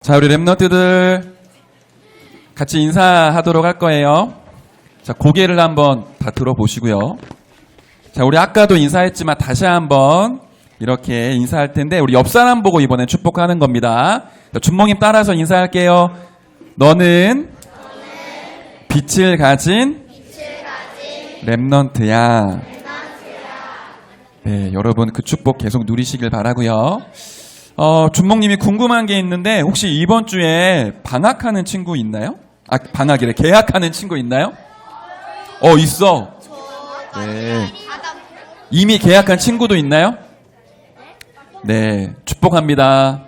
자, 우리 랩런트들 같이 인사하도록 할 거예요. 자, 고개를 한번 다 들어보시고요. 자, 우리 아까도 인사했지만 다시 한번 이렇게 인사할 텐데 우리 옆 사람 보고 이번엔 축복하는 겁니다. 자, 준몽님 따라서 인사할게요. 너는 빛을 가진 랩런트야. 네, 여러분 그 축복 계속 누리시길 바라고요. 준몽님이 궁금한 게 있는데 혹시 이번 주에 방학하는 친구 있나요? 아, 방학이래. 개학하는 친구 있나요? 있어. 네. 이미 개학한 친구도 있나요? 네, 축복합니다.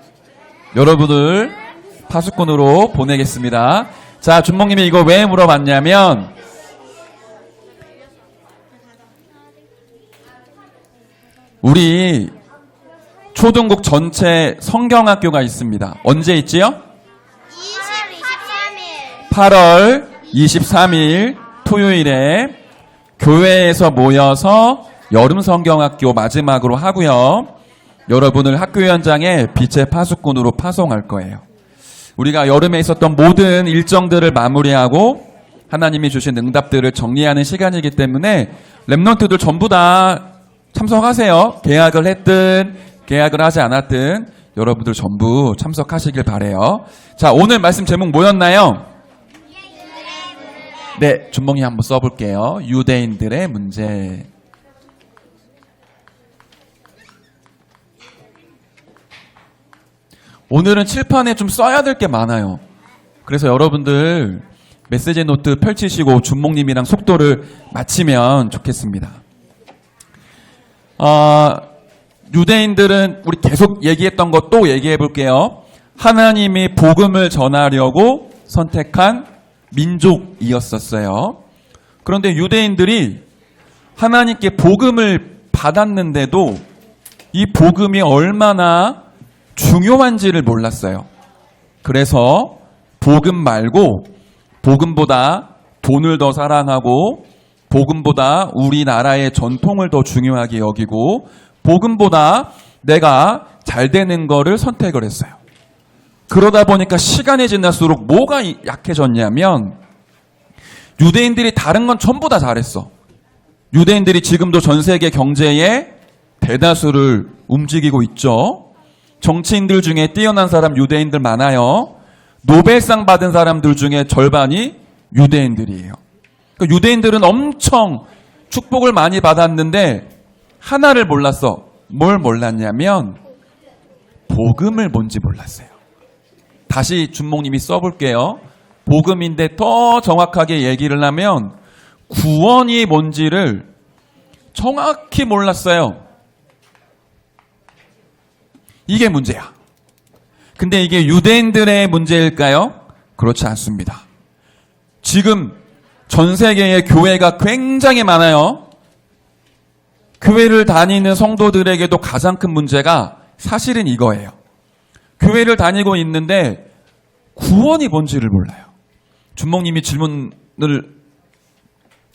여러분들 파수꾼으로 보내겠습니다. 자, 준몽님이 이거 왜 물어봤냐면 우리 초등국 전체 성경학교가 있습니다. 언제 있지요? 8월 23일 토요일에 교회에서 모여서 여름 성경학교 마지막으로 하고요. 여러분을 학교 현장에 빛의 파수꾼으로 파송할 거예요. 우리가 여름에 있었던 모든 일정들을 마무리하고 하나님이 주신 응답들을 정리하는 시간이기 때문에 랩런트들 전부 다 참석하세요. 계약을 했든 계약을 하지 않았든 여러분들 전부 참석하시길 바라요. 자, 오늘 말씀 제목 뭐였나요? 네, 준몽이 한번 써볼게요. 유대인들의 문제. 오늘은 칠판에 좀 써야 될 게 많아요. 그래서 여러분들 메시지 노트 펼치시고 준몽님이랑 속도를 맞추면 좋겠습니다. 유대인들은 우리 계속 얘기했던 것 또 얘기해 볼게요. 하나님이 복음을 전하려고 선택한 민족이었었어요. 그런데 유대인들이 하나님께 복음을 받았는데도 이 복음이 얼마나 중요한지를 몰랐어요. 그래서 복음 말고 복음보다 돈을 더 사랑하고 복음보다 우리나라의 전통을 더 중요하게 여기고 복음보다 내가 잘 되는 거를 선택을 했어요. 그러다 보니까 시간이 지날수록 뭐가 약해졌냐면 유대인들이 다른 건 전부 다 잘했어. 유대인들이 지금도 전 세계 경제의 대다수를 움직이고 있죠. 정치인들 중에 뛰어난 사람 유대인들 많아요. 노벨상 받은 사람들 중에 절반이 유대인들이에요. 그러니까 유대인들은 엄청 축복을 많이 받았는데 하나를 몰랐어. 뭘 몰랐냐면 복음을 뭔지 몰랐어요. 다시 준몽님이 써볼게요. 복음인데 더 정확하게 얘기를 하면 구원이 뭔지를 정확히 몰랐어요. 이게 문제야. 근데 이게 유대인들의 문제일까요? 그렇지 않습니다. 지금 전 세계의 교회가 굉장히 많아요. 교회를 다니는 성도들에게도 가장 큰 문제가 사실은 이거예요. 교회를 다니고 있는데 구원이 뭔지를 몰라요. 준몽님이 질문을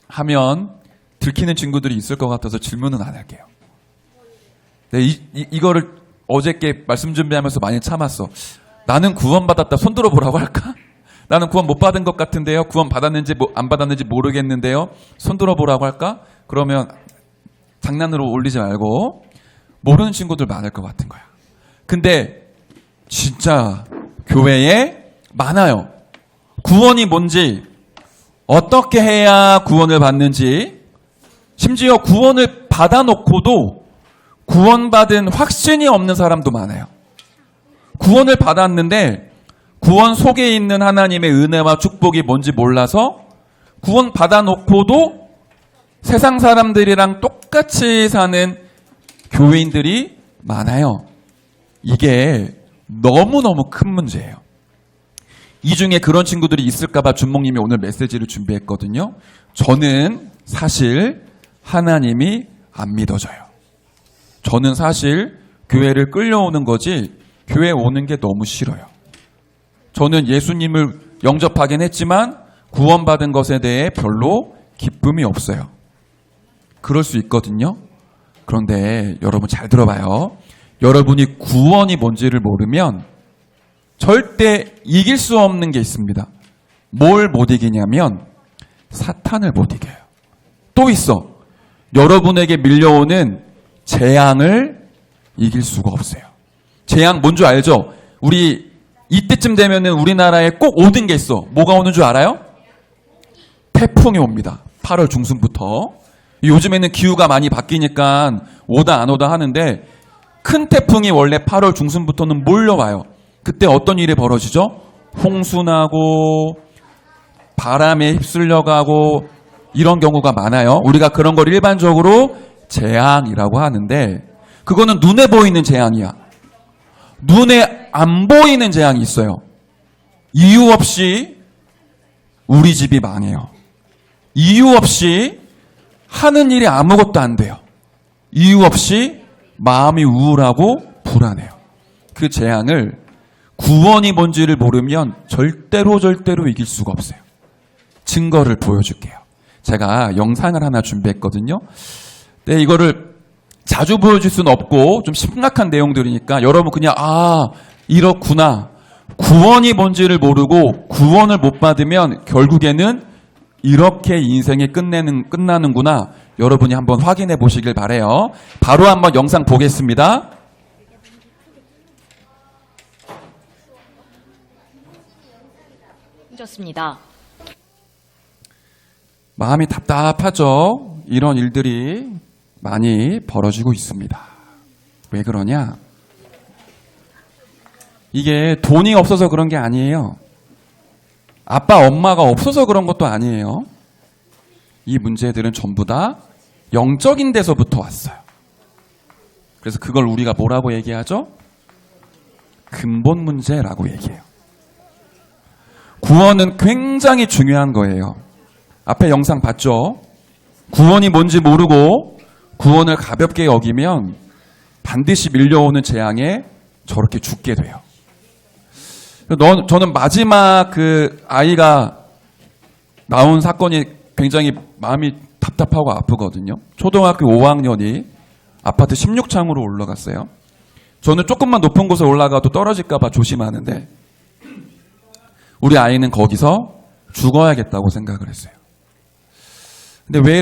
하면 들키는 친구들이 있을 것 같아서 질문은 안 할게요. 네, 이거를 어저께 말씀 준비하면서 많이 참았어. 나는 구원받았다. 손 들어보라고 할까? 나는 구원 못 받은 것 같은데요. 구원 받았는지 안 받았는지 모르겠는데요. 손 들어보라고 할까? 그러면 장난으로 올리지 말고 모르는 친구들 많을 것 같은 거야. 근데 진짜 교회에 많아요. 구원이 뭔지, 어떻게 해야 구원을 받는지, 심지어 구원을 받아놓고도 구원받은 확신이 없는 사람도 많아요. 구원을 받았는데 구원 속에 있는 하나님의 은혜와 축복이 뭔지 몰라서 구원 받아놓고도 세상 사람들이랑 똑같이 사는 교회인들이 많아요. 이게 너무너무 큰 문제예요. 이 중에 그런 친구들이 있을까봐 준몽님이 오늘 메시지를 준비했거든요. 저는 사실 하나님이 안 믿어져요. 저는 사실 교회를 끌려오는 거지 교회 오는 게 너무 싫어요. 저는 예수님을 영접하긴 했지만 구원받은 것에 대해 별로 기쁨이 없어요. 그럴 수 있거든요. 그런데 여러분 잘 들어봐요. 여러분이 구원이 뭔지를 모르면 절대 이길 수 없는 게 있습니다. 뭘 못 이기냐면 사탄을 못 이겨요. 또 있어. 여러분에게 밀려오는 재앙을 이길 수가 없어요. 재앙 뭔 줄 알죠? 우리 이때쯤 되면은 우리나라에 꼭 오는 게 있어. 뭐가 오는 줄 알아요? 태풍이 옵니다. 8월 중순부터. 요즘에는 기후가 많이 바뀌니까 오다 안 오다 하는데 큰 태풍이 원래 8월 중순부터는 몰려와요. 그때 어떤 일이 벌어지죠? 홍수 나고 바람에 휩쓸려가고 이런 경우가 많아요. 우리가 그런 걸 일반적으로 재앙이라고 하는데 그거는 눈에 보이는 재앙이야. 눈에 안 보이는 재앙이 있어요. 이유 없이 우리 집이 망해요. 이유 없이 하는 일이 아무것도 안 돼요. 이유 없이 마음이 우울하고 불안해요. 그 재앙을 구원이 뭔지를 모르면 절대로 이길 수가 없어요. 증거를 보여줄게요. 제가 영상을 하나 준비했거든요. 네, 이거를 자주 보여줄 수는 없고 좀 심각한 내용들이니까 여러분 그냥 이렇구나. 구원이 뭔지를 모르고 구원을 못 받으면 결국에는 이렇게 인생이 끝나는구나. 여러분이 한번 확인해 보시길 바래요. 바로 한번 영상 보겠습니다. 좋습니다. 마음이 답답하죠. 이런 일들이 많이 벌어지고 있습니다. 왜 그러냐? 이게 돈이 없어서 그런 게 아니에요. 아빠, 엄마가 없어서 그런 것도 아니에요. 이 문제들은 전부 다 영적인 데서부터 왔어요. 그래서 그걸 우리가 뭐라고 얘기하죠? 근본 문제라고 얘기해요. 구원은 굉장히 중요한 거예요. 앞에 영상 봤죠? 구원이 뭔지 모르고 구원을 가볍게 여기면 반드시 밀려오는 재앙에 저렇게 죽게 돼요. 저는 마지막 그 아이가 나온 사건이 굉장히 마음이 답답하고 아프거든요. 초등학교 5학년이 아파트 16층으로 올라갔어요. 저는 조금만 높은 곳에 올라가도 떨어질까 봐 조심하는데 우리 아이는 거기서 죽어야겠다고 생각을 했어요. 근데 왜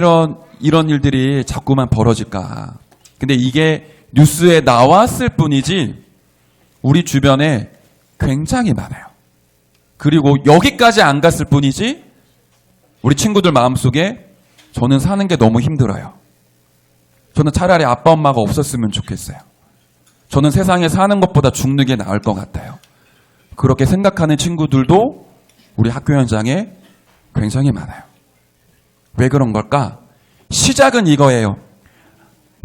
이런 일들이 자꾸만 벌어질까? 근데 이게 뉴스에 나왔을 뿐이지 우리 주변에 굉장히 많아요. 그리고 여기까지 안 갔을 뿐이지 우리 친구들 마음속에 저는 사는 게 너무 힘들어요. 저는 차라리 아빠 엄마가 없었으면 좋겠어요. 저는 세상에 사는 것보다 죽는 게 나을 것 같아요. 그렇게 생각하는 친구들도 우리 학교 현장에 굉장히 많아요. 왜 그런 걸까? 시작은 이거예요.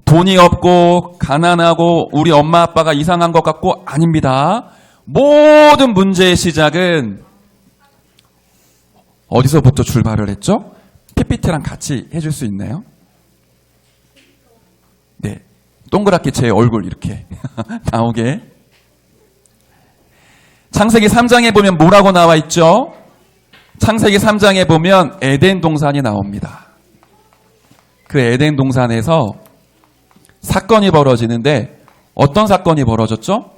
돈이 없고 가난하고 우리 엄마 아빠가 이상한 것 같고 아닙니다. 모든 문제의 시작은 어디서부터 출발을 했죠? PPT랑 같이 해줄 수 있나요? 네, 동그랗게 제 얼굴 이렇게 나오게. 창세기 3장에 보면 뭐라고 나와 있죠? 창세기 3장에 보면 에덴 동산이 나옵니다. 그 에덴 동산에서 사건이 벌어지는데 어떤 사건이 벌어졌죠?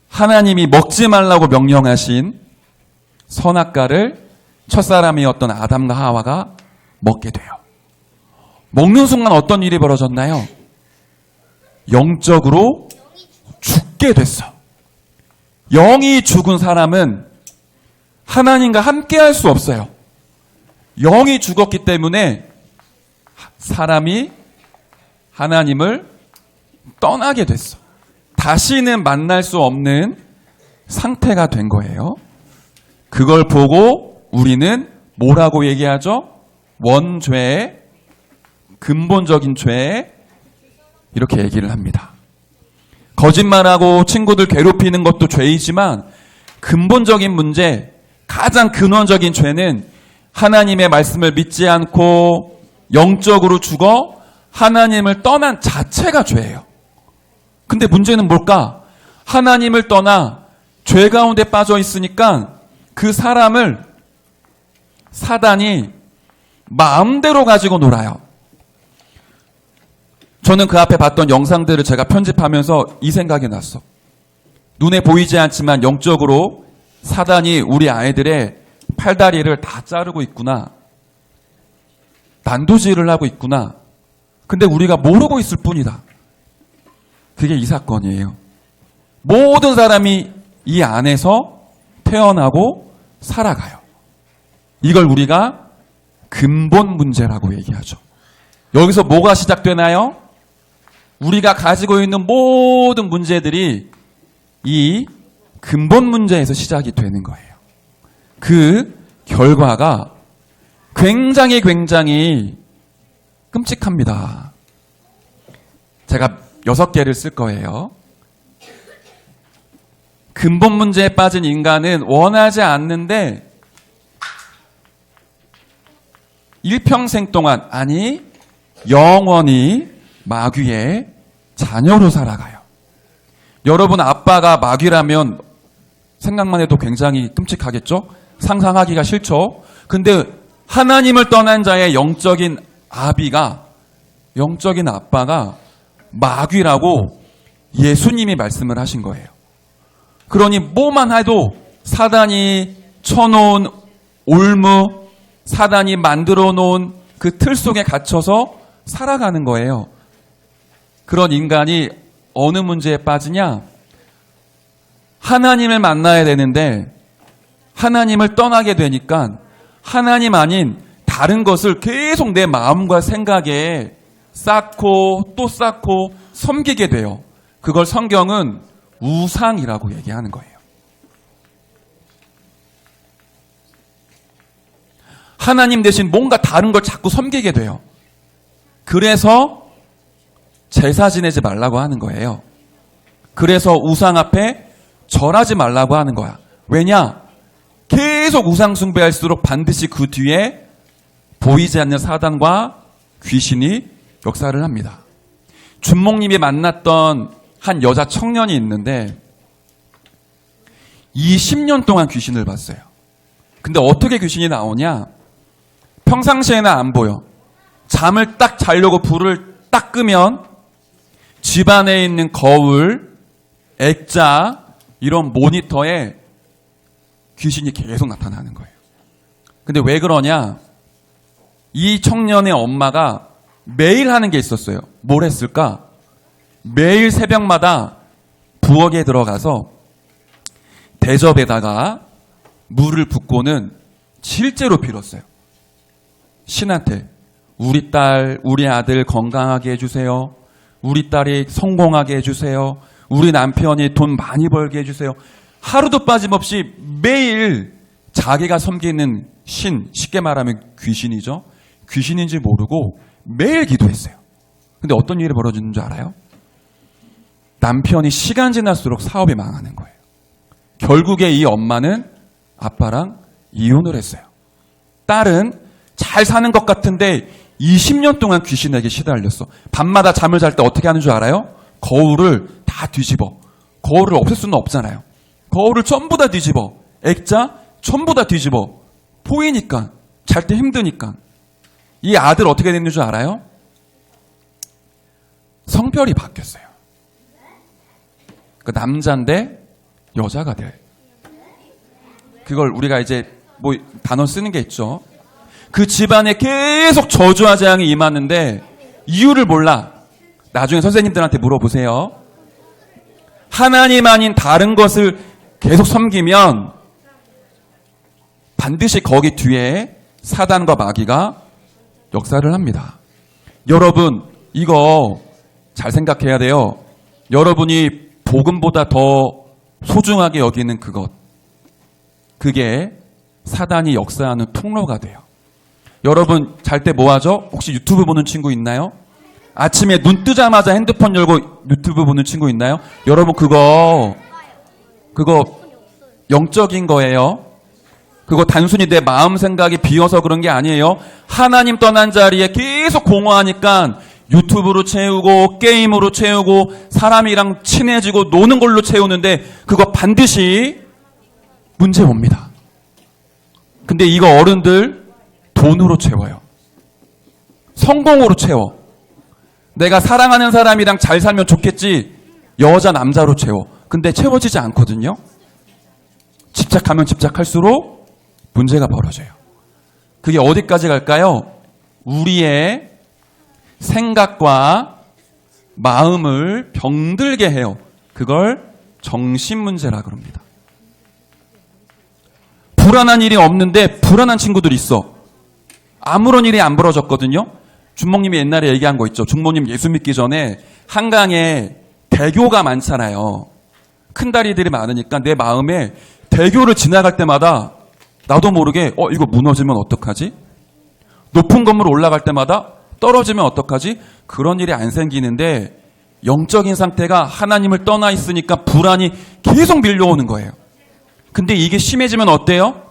하나님이 먹지 말라고 명령하신 선악과를 첫사람이었던 아담과 하와가 먹게 돼요. 먹는 순간 어떤 일이 벌어졌나요? 영적으로 죽게 됐어. 영이 죽은 사람은 하나님과 함께 할 수 없어요. 영이 죽었기 때문에 사람이 하나님을 떠나게 됐어. 다시는 만날 수 없는 상태가 된 거예요. 그걸 보고 우리는 뭐라고 얘기하죠? 원죄, 근본적인 죄, 이렇게 얘기를 합니다. 거짓말하고 친구들 괴롭히는 것도 죄이지만 근본적인 문제, 가장 근원적인 죄는 하나님의 말씀을 믿지 않고 영적으로 죽어 하나님을 떠난 자체가 죄예요. 근데 문제는 뭘까? 하나님을 떠나 죄 가운데 빠져 있으니까 그 사람을 사단이 마음대로 가지고 놀아요. 저는 그 앞에 봤던 영상들을 제가 편집하면서 이 생각이 났어. 눈에 보이지 않지만 영적으로 사단이 우리 아이들의 팔다리를 다 자르고 있구나. 난도질을 하고 있구나. 근데 우리가 모르고 있을 뿐이다. 그게 이 사건이에요. 모든 사람이 이 안에서 태어나고 살아가요. 이걸 우리가 근본 문제라고 얘기하죠. 여기서 뭐가 시작되나요? 우리가 가지고 있는 모든 문제들이 이 근본 문제에서 시작이 되는 거예요. 그 결과가 굉장히 끔찍합니다. 제가 6개를 쓸 거예요. 근본 문제에 빠진 인간은 원하지 않는데 일평생 동안, 아니 영원히 마귀의 자녀로 살아가요. 여러분 아빠가 마귀라면 생각만 해도 굉장히 끔찍하겠죠? 상상하기가 싫죠? 근데 하나님을 떠난 자의 영적인 아빠가 마귀라고 예수님이 말씀을 하신 거예요. 그러니 뭐만 해도 사단이 쳐놓은 올무, 사단이 만들어 놓은 그 틀 속에 갇혀서 살아가는 거예요. 그런 인간이 어느 문제에 빠지냐? 하나님을 만나야 되는데 하나님을 떠나게 되니까 하나님 아닌 다른 것을 계속 내 마음과 생각에 쌓고 또 쌓고 섬기게 돼요. 그걸 성경은 우상이라고 얘기하는 거예요. 하나님 대신 뭔가 다른 걸 자꾸 섬기게 돼요. 그래서 제사 지내지 말라고 하는 거예요. 그래서 우상 앞에 절하지 말라고 하는 거야. 왜냐? 계속 우상 숭배할수록 반드시 그 뒤에 보이지 않는 사단과 귀신이 역사를 합니다. 준목님이 만났던 한 여자 청년이 있는데 20년 동안 귀신을 봤어요. 근데 어떻게 귀신이 나오냐? 평상시에는 안 보여. 잠을 딱 자려고 불을 딱 끄면 집 안에 있는 거울, 액자, 이런 모니터에 귀신이 계속 나타나는 거예요. 근데 왜 그러냐? 이 청년의 엄마가 매일 하는 게 있었어요. 뭘 했을까? 매일 새벽마다 부엌에 들어가서 대접에다가 물을 붓고는 실제로 빌었어요. 신한테 우리 딸, 우리 아들 건강하게 해주세요. 우리 딸이 성공하게 해주세요. 우리 남편이 돈 많이 벌게 해주세요. 하루도 빠짐없이 매일 자기가 섬기는 신, 쉽게 말하면 귀신이죠. 귀신인지 모르고 매일 기도했어요. 근데 어떤 일이 벌어지는 줄 알아요? 남편이 시간 지날수록 사업이 망하는 거예요. 결국에 이 엄마는 아빠랑 이혼을 했어요. 딸은 잘 사는 것 같은데 20년 동안 귀신에게 시달렸어. 밤마다 잠을 잘 때 어떻게 하는 줄 알아요? 거울을 다 뒤집어. 거울을 없앨 수는 없잖아요. 거울을 전부 다 뒤집어. 액자 전부 다 뒤집어. 보이니까. 잘 때 힘드니까. 이 아들 어떻게 됐는 줄 알아요? 성별이 바뀌었어요. 그 남자인데 여자가 돼. 그걸 우리가 이제 뭐 단어 쓰는 게 있죠. 그 집안에 계속 저주와 재앙이 임하는데 이유를 몰라. 나중에 선생님들한테 물어보세요. 하나님 아닌 다른 것을 계속 섬기면 반드시 거기 뒤에 사단과 마귀가 역사를 합니다. 여러분, 이거 잘 생각해야 돼요. 여러분이 복음보다 더 소중하게 여기는 그것, 그게 사단이 역사하는 통로가 돼요. 여러분 잘 때 뭐 하죠? 혹시 유튜브 보는 친구 있나요? 아침에 눈 뜨자마자 핸드폰 열고 유튜브 보는 친구 있나요? 여러분 그거 영적인 거예요. 그거 단순히 내 마음 생각이 비어서 그런 게 아니에요. 하나님 떠난 자리에 계속 공허하니까 유튜브로 채우고 게임으로 채우고 사람이랑 친해지고 노는 걸로 채우는데 그거 반드시 문제 옵니다. 근데 이거 어른들 돈으로 채워요. 성공으로 채워. 내가 사랑하는 사람이랑 잘 살면 좋겠지. 여자 남자로 채워. 근데 채워지지 않거든요. 집착하면 집착할수록 문제가 벌어져요. 그게 어디까지 갈까요? 우리의 생각과 마음을 병들게 해요. 그걸 정신문제라 그럽니다. 불안한 일이 없는데 불안한 친구들이 있어. 아무런 일이 안 벌어졌거든요. 준목님이 옛날에 얘기한 거 있죠. 준목님 예수 믿기 전에 한강에 대교가 많잖아요. 큰 다리들이 많으니까 내 마음에 대교를 지나갈 때마다 나도 모르게 이거 무너지면 어떡하지? 높은 건물 올라갈 때마다 떨어지면 어떡하지? 그런 일이 안 생기는데 영적인 상태가 하나님을 떠나 있으니까 불안이 계속 밀려오는 거예요. 근데 이게 심해지면 어때요?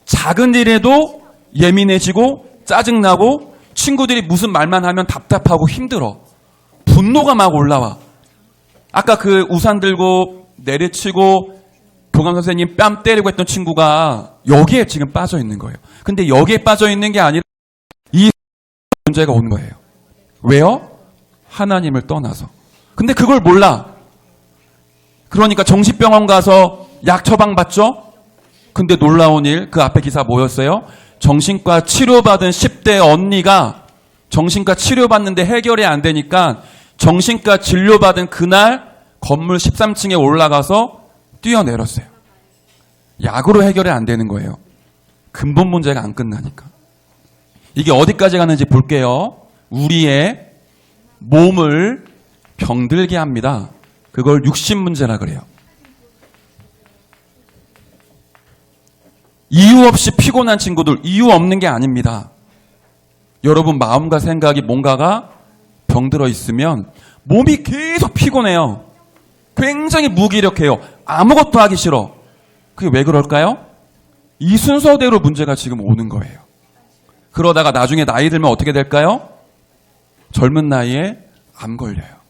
작은 일에도 예민해지고 짜증나고 친구들이 무슨 말만 하면 답답하고 힘들어. 분노가 막 올라와. 아까 그 우산 들고 내리치고 교감 선생님 뺨 때리고 했던 친구가 여기에 지금 빠져 있는 거예요. 근데 여기에 빠져 있는 게 아니라 이 문제가 온 거예요. 왜요? 하나님을 떠나서. 근데 그걸 몰라. 그러니까 정신병원 가서 약 처방 받죠? 근데 놀라운 일, 그 앞에 기사 뭐였어요? 정신과 치료받은 10대 언니가 정신과 치료받는데 해결이 안 되니까 정신과 진료받은 그날 건물 13층에 올라가서 뛰어내렸어요. 약으로 해결이 안 되는 거예요. 근본 문제가 안 끝나니까. 이게 어디까지 가는지 볼게요. 우리의 몸을 병들게 합니다. 그걸 육신문제라 그래요. 이유 없이 피곤한 친구들, 이유 없는 게 아닙니다. 여러분 마음과 생각이 뭔가가 병들어 있으면 몸이 계속 피곤해요. 굉장히 무기력해요. 아무것도 하기 싫어. 그게 왜 그럴까요? 이 순서대로 문제가 지금 오는 거예요. 그러다가 나중에 나이 들면 어떻게 될까요? 젊은 나이에 암 걸려요.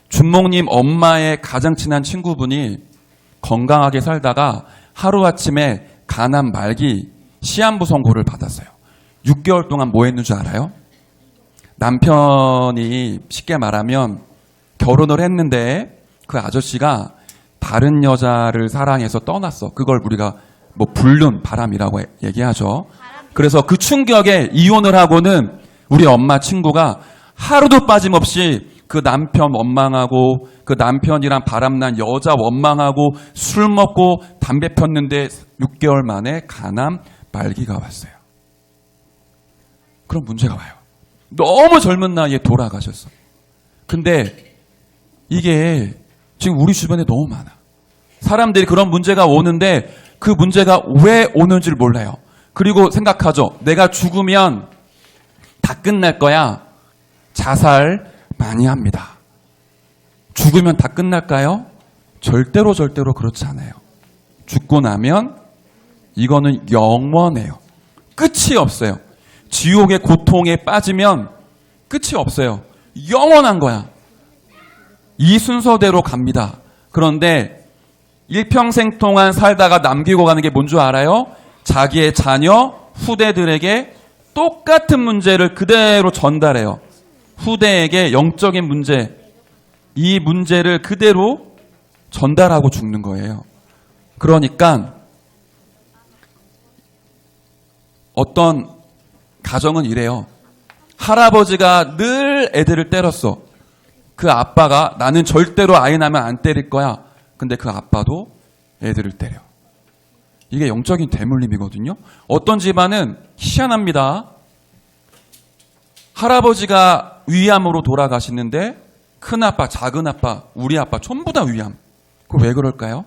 준목님 엄마의 가장 친한 친구분이 건강하게 살다가 하루아침에 간암 말기 시한부 선고를 받았어요. 6개월 동안 뭐 했는 줄 알아요? 남편이 쉽게 말하면 결혼을 했는데 그 아저씨가 다른 여자를 사랑해서 떠났어. 그걸 우리가 뭐 불륜, 바람이라고 얘기하죠. 그래서 그 충격에 이혼을 하고는 우리 엄마 친구가 하루도 빠짐없이 그 남편 원망하고 그 남편이랑 바람난 여자 원망하고 술 먹고 담배 폈는데 6개월 만에 간암 말기가 왔어요. 그럼 문제가 와요. 너무 젊은 나이에 돌아가셨어. 근데 이게 지금 우리 주변에 너무 많아. 사람들이 그런 문제가 오는데 그 문제가 왜 오는지를 몰라요. 그리고 생각하죠. 내가 죽으면 다 끝날 거야. 자살 많이 합니다. 죽으면 다 끝날까요? 절대로 그렇지 않아요. 죽고 나면 이거는 영원해요. 끝이 없어요. 지옥의 고통에 빠지면 끝이 없어요. 영원한 거야. 이 순서대로 갑니다. 그런데 일평생 동안 살다가 남기고 가는 게 뭔 줄 알아요? 자기의 자녀, 후대들에게 똑같은 문제를 그대로 전달해요. 후대에게 영적인 문제, 이 문제를 그대로 전달하고 죽는 거예요. 그러니까 어떤 가정은 이래요. 할아버지가 늘 애들을 때렸어. 그 아빠가 나는 절대로 아이 낳으면 안 때릴 거야. 근데 그 아빠도 애들을 때려. 이게 영적인 대물림이거든요. 어떤 집안은 희한합니다. 할아버지가 위암으로 돌아가시는데 큰아빠, 작은아빠, 우리 아빠 전부 다 위암. 그거 왜 그럴까요?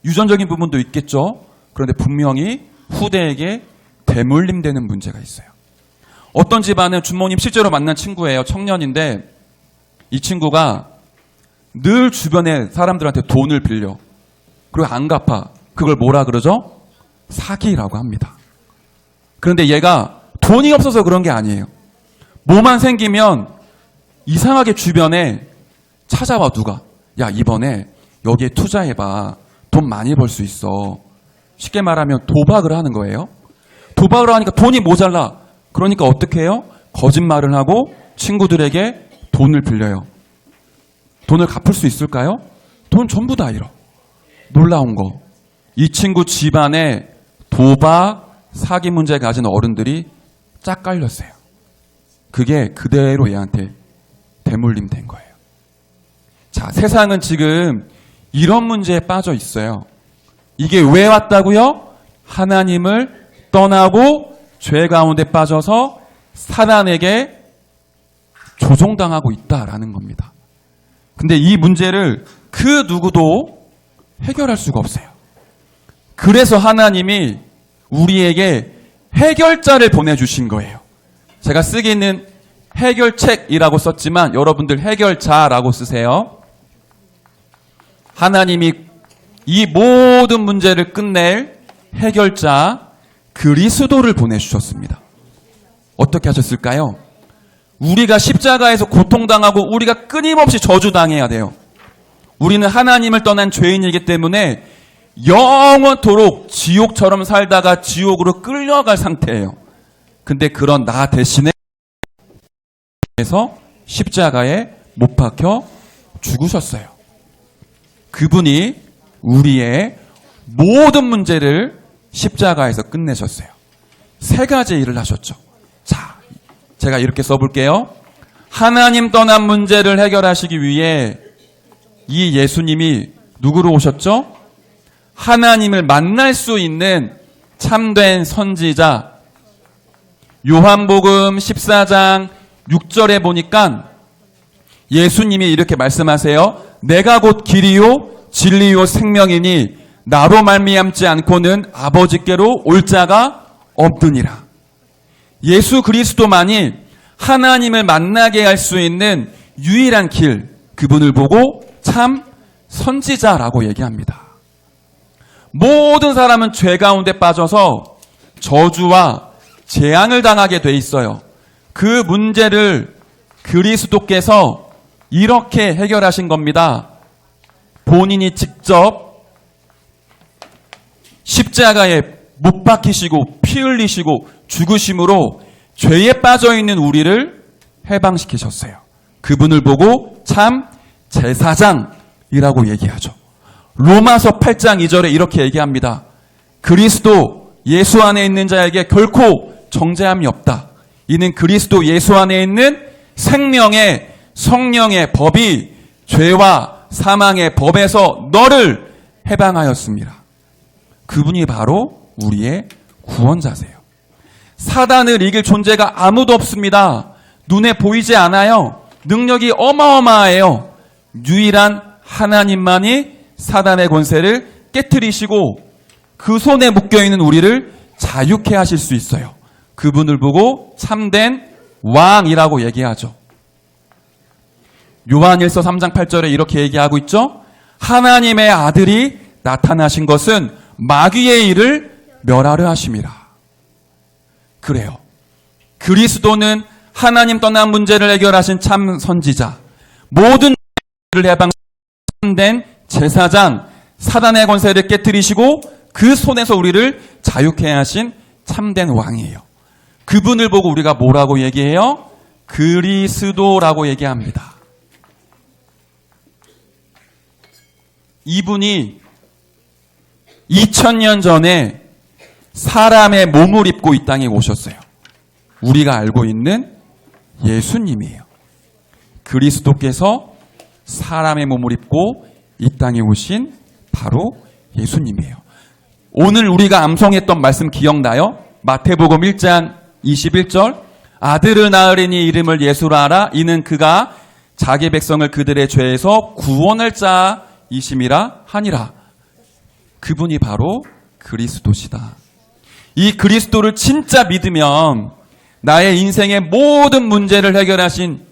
유전적인 부분도 있겠죠. 그런데 분명히 후대에게 대물림되는 문제가 있어요. 어떤 집안은 준모님 실제로 만난 친구예요. 청년인데 이 친구가 늘 주변에 사람들한테 돈을 빌려. 그리고 안 갚아. 그걸 뭐라 그러죠? 사기라고 합니다. 그런데 얘가 돈이 없어서 그런 게 아니에요. 뭐만 생기면 이상하게 주변에 찾아와 누가. 야 이번에 여기에 투자해봐. 돈 많이 벌 수 있어. 쉽게 말하면 도박을 하는 거예요. 도박을 하니까 돈이 모자라. 그러니까 어떻게 해요? 거짓말을 하고 친구들에게 돈을 빌려요. 돈을 갚을 수 있을까요? 돈 전부 다 잃어. 놀라운 거. 이 친구 집안에 도박, 사기 문제 가진 어른들이 짝 깔렸어요. 그게 그대로 얘한테 대물림 된 거예요. 자, 세상은 지금 이런 문제에 빠져 있어요. 이게 왜 왔다고요? 하나님을 떠나고 죄 가운데 빠져서 사단에게 조종당하고 있다라는 겁니다. 근데 이 문제를 그 누구도 해결할 수가 없어요. 그래서 하나님이 우리에게 해결자를 보내주신 거예요. 제가 쓰기 있는 해결책이라고 썼지만 여러분들 해결자라고 쓰세요. 하나님이 이 모든 문제를 끝낼 해결자 그리스도를 보내주셨습니다. 어떻게 하셨을까요? 우리가 십자가에서 고통당하고 우리가 끊임없이 저주당해야 돼요. 우리는 하나님을 떠난 죄인이기 때문에 영원토록 지옥처럼 살다가 지옥으로 끌려갈 상태예요. 근데 그런 나 대신에 십자가에 못 박혀 죽으셨어요. 그분이 우리의 모든 문제를 십자가에서 끝내셨어요. 세 가지 일을 하셨죠. 자, 제가 이렇게 써볼게요. 하나님 떠난 문제를 해결하시기 위해 이 예수님이 누구로 오셨죠? 하나님을 만날 수 있는 참된 선지자. 요한복음 14장 6절에 보니까 예수님이 이렇게 말씀하세요. 내가 곧 길이요 진리요 생명이니 나로 말미암지 않고는 아버지께로 올 자가 없느니라. 예수 그리스도만이 하나님을 만나게 할 수 있는 유일한 길, 그분을 보고 참 선지자라고 얘기합니다. 모든 사람은 죄 가운데 빠져서 저주와 재앙을 당하게 돼 있어요. 그 문제를 그리스도께서 이렇게 해결하신 겁니다. 본인이 직접 십자가에 못 박히시고 피 흘리시고 죽으심으로 죄에 빠져 있는 우리를 해방시키셨어요. 그분을 보고 참 제사장이라고 얘기하죠. 로마서 8장 2절에 이렇게 얘기합니다. 그리스도 예수 안에 있는 자에게 결코 정죄함이 없다. 이는 그리스도 예수 안에 있는 생명의 성령의 법이 죄와 사망의 법에서 너를 해방하였습니다. 그분이 바로 우리의 구원자세요. 사단을 이길 존재가 아무도 없습니다. 눈에 보이지 않아요. 능력이 어마어마해요. 유일한 하나님만이 사단의 권세를 깨트리시고 그 손에 묶여있는 우리를 자유케 하실 수 있어요. 그분을 보고 참된 왕이라고 얘기하죠. 요한일서 3장 8절에 이렇게 얘기하고 있죠. 하나님의 아들이 나타나신 것은 마귀의 일을 멸하려 하심이라. 그래요. 그리스도는 하나님 떠난 문제를 해결하신 참 선지자, 모든 일을 해방된 참된 제사장, 사단의 권세를 깨뜨리시고 그 손에서 우리를 자유케 하신 참된 왕이에요. 그분을 보고 우리가 뭐라고 얘기해요? 그리스도라고 얘기합니다. 이분이 2000년 전에 사람의 몸을 입고 이 땅에 오셨어요. 우리가 알고 있는 예수님이에요. 그리스도께서 사람의 몸을 입고 이 땅에 오신 바로 예수님이에요. 오늘 우리가 암송했던 말씀 기억나요? 마태복음 1장 21절 아들을 낳으리니 이름을 예수라 하라. 이는 그가 자기 백성을 그들의 죄에서 구원할 자이심이라 하니라. 그분이 바로 그리스도시다. 이 그리스도를 진짜 믿으면 나의 인생의 모든 문제를 해결하신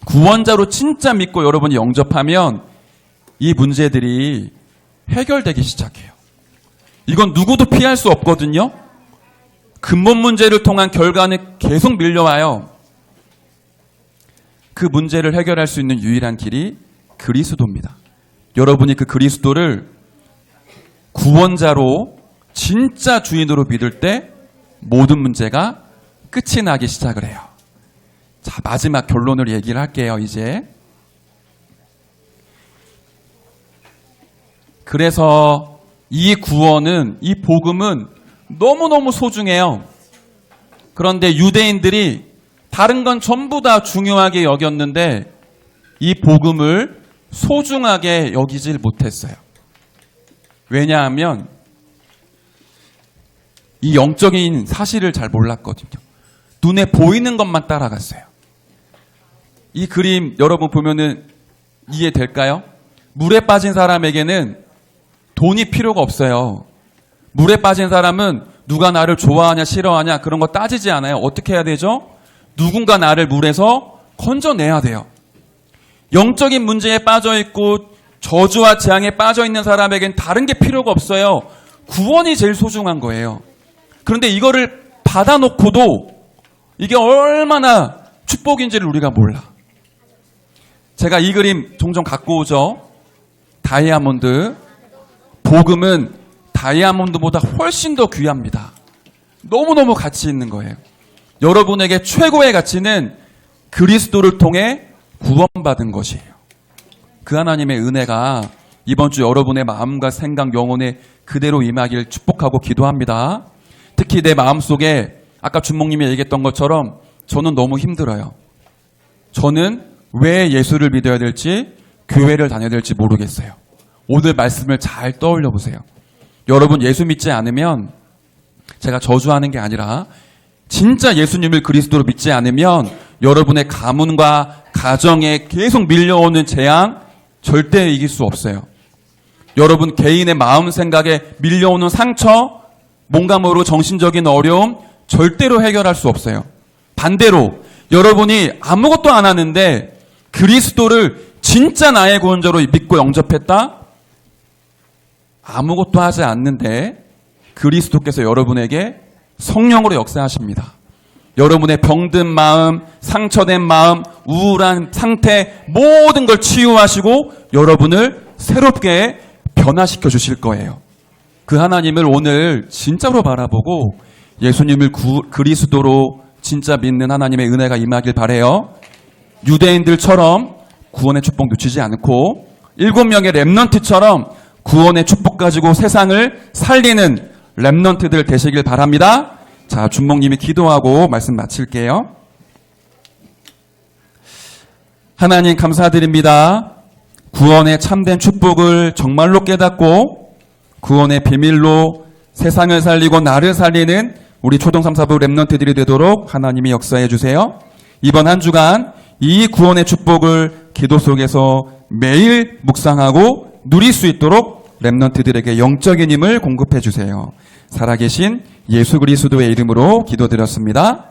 구원자로 진짜 믿고 여러분이 영접하면 이 문제들이 해결되기 시작해요. 이건 누구도 피할 수 없거든요. 근본 문제를 통한 결과는 계속 밀려와요. 그 문제를 해결할 수 있는 유일한 길이 그리스도입니다. 여러분이 그 그리스도를 구원자로 진짜 주인으로 믿을 때 모든 문제가 끝이 나기 시작을 해요. 자, 마지막 결론을 얘기를 할게요, 이제. 그래서 이 구원은, 이 복음은 너무너무 소중해요. 그런데 유대인들이 다른 건 전부 다 중요하게 여겼는데 이 복음을 소중하게 여기질 못했어요. 왜냐하면 이 영적인 사실을 잘 몰랐거든요. 눈에 보이는 것만 따라갔어요. 이 그림 여러분 보면은 이해될까요? 물에 빠진 사람에게는 돈이 필요가 없어요. 물에 빠진 사람은 누가 나를 좋아하냐 싫어하냐 그런 거 따지지 않아요. 어떻게 해야 되죠? 누군가 나를 물에서 건져내야 돼요. 영적인 문제에 빠져있고 저주와 재앙에 빠져있는 사람에겐 다른 게 필요가 없어요. 구원이 제일 소중한 거예요. 그런데 이거를 받아놓고도 이게 얼마나 축복인지를 우리가 몰라. 제가 이 그림 종종 갖고 오죠. 다이아몬드. 복음은 다이아몬드보다 훨씬 더 귀합니다. 너무너무 가치 있는 거예요. 여러분에게 최고의 가치는 그리스도를 통해 구원받은 것이에요. 그 하나님의 은혜가 이번 주 여러분의 마음과 생각, 영혼에 그대로 임하길 축복하고 기도합니다. 특히 내 마음속에 아까 준목님이 얘기했던 것처럼 저는 너무 힘들어요. 저는 왜 예수를 믿어야 될지, 교회를 다녀야 될지 모르겠어요. 오늘 말씀을 잘 떠올려 보세요. 여러분 예수 믿지 않으면, 제가 저주하는 게 아니라 진짜 예수님을 그리스도로 믿지 않으면 여러분의 가문과 가정에 계속 밀려오는 재앙 절대 이길 수 없어요. 여러분 개인의 마음 생각에 밀려오는 상처, 뭔가 모르고 정신적인 어려움 절대로 해결할 수 없어요. 반대로 여러분이 아무것도 안 하는데 그리스도를 진짜 나의 구원자로 믿고 영접했다? 아무것도 하지 않는데 그리스도께서 여러분에게 성령으로 역사하십니다. 여러분의 병든 마음, 상처된 마음, 우울한 상태 모든 걸 치유하시고 여러분을 새롭게 변화시켜 주실 거예요. 그 하나님을 오늘 진짜로 바라보고 예수님을 그리스도로 진짜 믿는 하나님의 은혜가 임하길 바라요. 유대인들처럼 구원의 축복 놓치지 않고 7명의 렘넌트처럼 구원의 축복 가지고 세상을 살리는 렘넌트들 되시길 바랍니다. 자, 준목님이 기도하고 말씀 마칠게요. 하나님 감사드립니다. 구원의 참된 축복을 정말로 깨닫고 구원의 비밀로 세상을 살리고 나를 살리는 우리 초등 3, 4부 렘넌트들이 되도록 하나님이 역사해 주세요. 이번 한 주간 이 구원의 축복을 기도 속에서 매일 묵상하고 누릴 수 있도록 렘넌트들에게 영적인 힘을 공급해 주세요. 살아계신 예수 그리스도의 이름으로 기도드렸습니다.